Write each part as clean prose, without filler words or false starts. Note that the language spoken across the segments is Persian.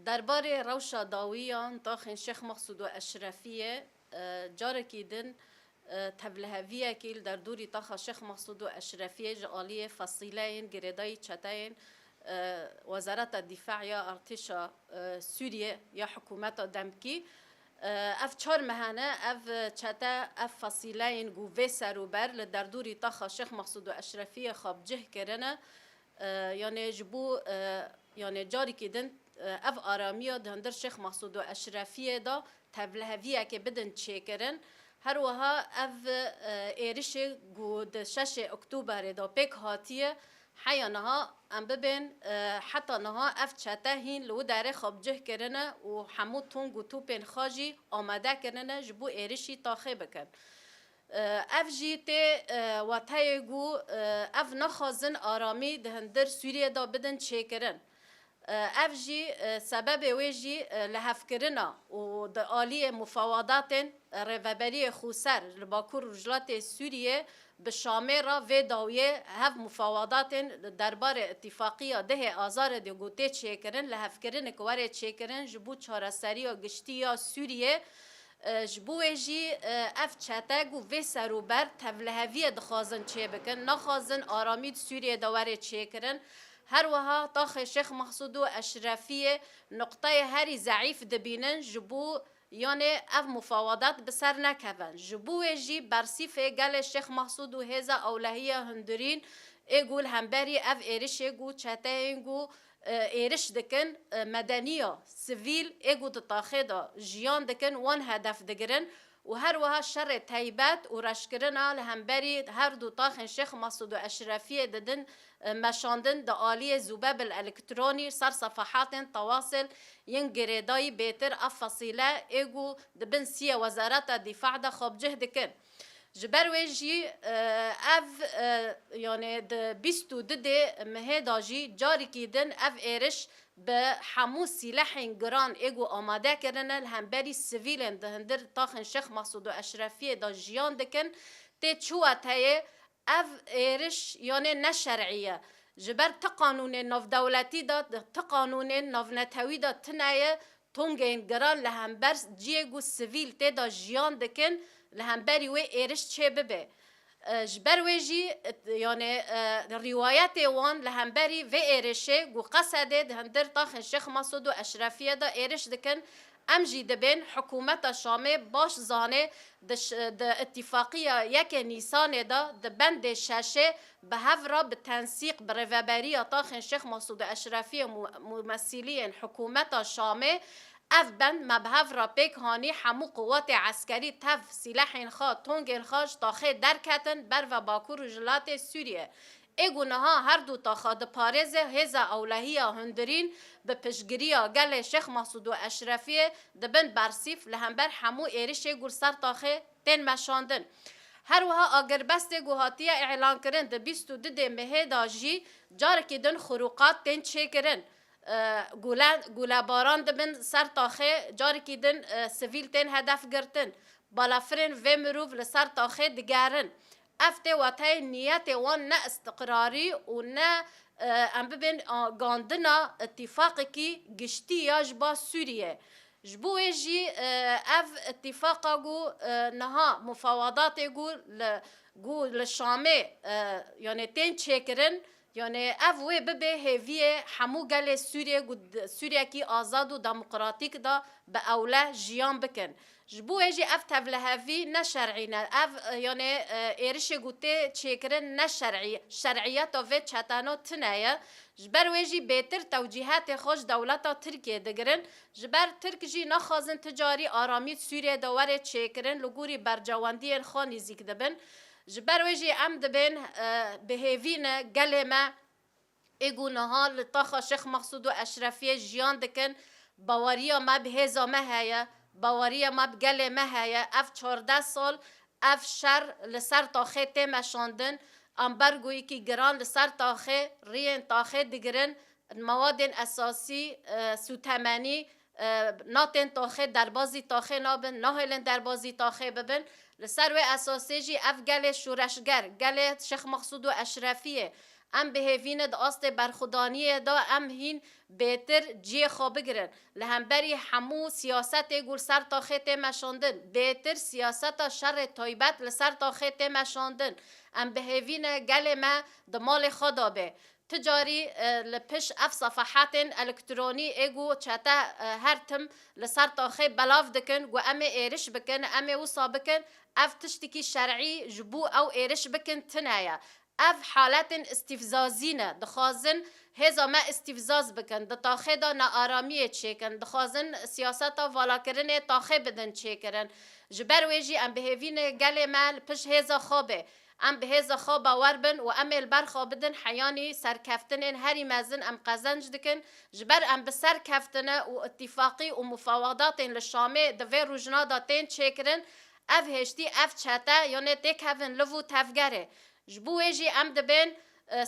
درباره روشا داویان تاخن شیخ مقصود و اشرفیه جارکی دن تبلهویه کیل در دوری تاخ شیخ مقصود و اشرفیه جالی فصیلین گردای چتاین وزارت الدفاع یا ارتشا سوریه یا حکومت دمکی اف چهار مهانه اف چتا اف فصیلین گوه سروبر لدر دوری تاخ شیخ مقصود و اشرفیه خواب جه کرنه یعنی جبو یعنی جاری کدن اف آرامیه دهندر شیخ مقصود و اشرفیه دا تبلهویه که بدن چیکرن هر وها اف ایرش گود 6 اکتبر دا پیک هاتیه حیانها ام ببین حتی نها اف چته هین لو داره خواب جه کرنه و حمود تونگ و توپین خاجی آمده کرنه جبو ایرشی تاخه بکن اف جی تی و تایگو اف نخوازن آرامی دهندر سوریه دا بدن چیکرن اف جی سبب ویجی لحفکرنا و د آلی مفاوضات رهبری خوسر لباکور رجلات سوریه به شامه را و داویه هف مفاوضات دربار اتفاقیه ده آزار دی گوته چیکرن لحفکرن کواره چیکرن جبو چهارسری و گشتی یا سوریه جبویجی اف چتاگو و سروبر تبلهویه دخوازن چه بکن نخوازن آرامید سوریه دواره چه کرن هر وها طاخ شیخ مقصود و اشرفیه نقطه هری ضعیف دبینن جبو یعنی اف مفاوضات بسر نکون جبویجی برسیفه گل شیخ مقصود و هزا اولهیه هندرین اگول همبری اف ایرش اگو چتاگو ایرش دکن مدنیه سویل اگو دطاخه دا جیان دکن وان هدف دگرن و هر وها شر تایبت و رشکرنا لهمبری هر دو طاخن شیخ مقصود و اشرفیه ددن مشاندن دا آلی زوباب الالکترونی سر صفحات تواصل ین گریدای بیتر افصیله اگو دبن سیه وزارت دفاع دا خواب جه دکن جبر ویجی اف یعنی د 22 مهدا جی جاری کیدن اف ایرش به حمو سلاح گران اگو آماده کردن الهمبری سیویلن دهندر تاخن شیخ مقصود و اشرفیه دا جیان دکن تی چوه تایه اف ایرش یعنی نشرعیه جبر تقانون ناف دولتی دا تقانون ناف نتوی دا تنایه تونگین گران لهمبر جیگو سیویل تی دا جیان دکن لهمبری و ایرش چه ببه جبر ویجی یعنی روایت وان لهمبری و ایرشه گو قصده دهندر تاخن شیخ مقصود و اشرفیه دا ایرش دکن امجی دبین حکومت شامه باش زانه د اتفاقیه یک نیسان دا د بند ششه به هفرا به تنسیق به روبری تاخن شیخ مقصود و اشرفیه ممثلین حکومت شامه اف بند مبهف را پیک هانی همو قوات عسکری تف سلاح خوا تونگ خواش تاخه درکتن بر و باکور جلات سوریه ایگونه ها هر دو تاخه د پارز هزا اولهی هندرین به پشگیری گل شیخ مقصود و اشرفیه دبن برسیف لهمبر همو ایرش گل سر تاخه تن مشاندن هر وها آگر بست گوهاتیه اعلان کرن د 22 مهدا جی جارکی دن خروقات تن چه کرن گوله باران دبن سر تاخه جاری که دن سویل تین هدف گرتن بالافرین و مروف لسر تاخه دگرن افته و تای نیت وان نه استقراری و نه ام ببین گاندنا اتفاقی که گشتی یا جبا سوریه جبوه جی اف اتفاقا گو نها مفاوضات گو لشامه یعنی تین چکرن یعنی اوه ببه هیویه همو گل سوریه کی آزاد و دموکراتیک دا به اوله جیان بکن جبوه جی اف تبلهوی نشرعی نه اف یعنی ایرش گوته چیکرن نشرعی شرعیت و چتانو تنایه جبر ویجی بهتر توجیهات خوش دولتا ترکیه دگرن جبر ترک جی نخوازن تجاری آرامی سوریه دواره چیکرن لگوری برجواندی خانی زیک دبن جبر ویجی ام دبین بهیوین گلمه ایگونه ها لطاخه شیخ مقصود و اشرفیه جیان دکن باوریا ما بهزا مهیه باوریا ما بگل مهیه اف 14 سال اف شر لسر تاخه تیمشاندن امبرگویی که گران لسر تاخه رین تاخه دگرن مواد اساسی سوتمنی ناتن تاخه دربازی تاخه نابن ناهلن دربازی تاخه ببن لسر و اساسی جی اف گل شورشگر گل شیخ مقصود و اشرفیه ام بهوین د آست برخودانی دا ام هین بهتر جی خواب بگیرن لهمبری همو سیاست گل سر تا خیت مشاندن بهتر سیاست شر تایبت لسر تا خیت مشاندن ام بهوین گل ما د مال خدا به تجاری لپش اف صفحات الکترونی ایگو چتا هر تم لسر تاخی بلاف دکن و ام ایرش بکن ام وصا بکن اف تشتکی شرعی جبو او ایرش بکن تنایا اف حالت استفزازینه دخوازن هزا ما استفزاز بکن د تاخی دا نارامیه چیکن دخوازن سیاستا والا کرنه تاخی بدن چیکرن جبر ویجی ام بهوین گل مال پش هزا خوابه ام به هزا خواب وربن و ام البر خوابدن حیانی سرکفتنن هری مزن ام قزنج دکن جبر ام بسر کفتنه و اتفاقی و مفاوضات لشامه دوی روجنا داتین چکرن اف هشتی اف چتا یعنی تک هفن لفو تفگره جبو ویجی ام دبین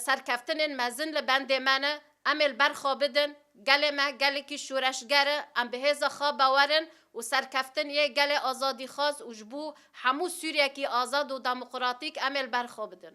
سرکفتنن مزن لبند منه ام البر خوابدن گل ما گل کی شورشگره ام به هزا خواب ورن و سرکفتن یه گل آزادی خواست و جبو همو سوریه کی آزاد و دموکراتیک عمل برخوا بدن